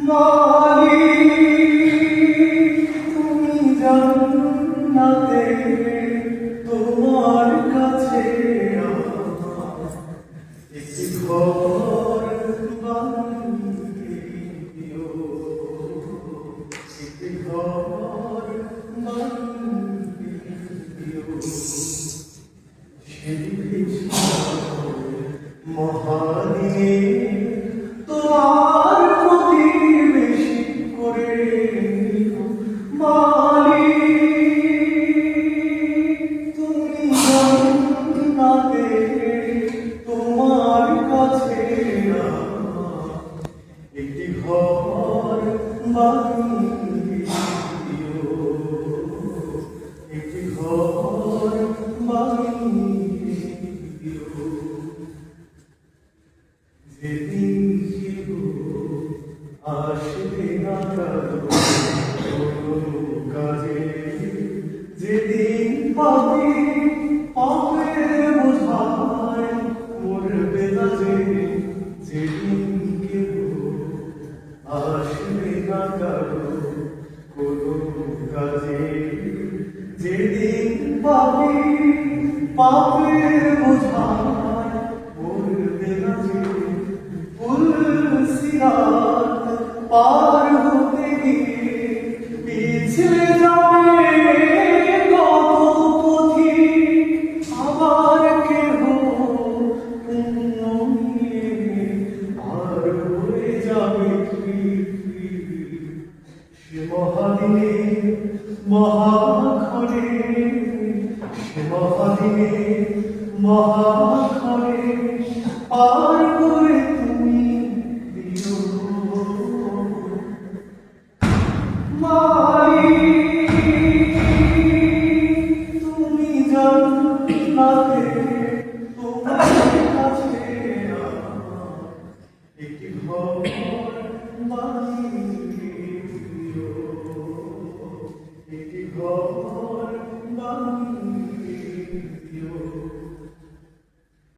মালিক তুমি জান্নাতে তোমার কাছে আমার একটি ঘর বানিয়ে দিও, একটি ঘর বানিয়ে দিও। মহাদিনে তোমার প্রতিবেশী করে নিও মালিক তুমি জান্নাতে তোমার কাছে একটি ঘর বানিয়ে দিও, একটি ঘর বানিয়ে দিও। যেদিন কেউ আসবে না কারো কোনো কাজে, যেদিন পাবে পাপের বোঝায় মরবে না যে, যেদিন কেউ আসবে না কারো কোনো কাজে, যেদিন পাবে পাপের বোঝায় মরবে না যে, সিরাত পার হতে গিয়ে পিছলে যাবে কত পথিক, আবার কেহ পুণ্য নিয়ে পার হয়ে যাবে সে মহাদিনে মহাক্ষণে, সে মহাদিনে মহাক্ষণে পার করে তুমি দিও।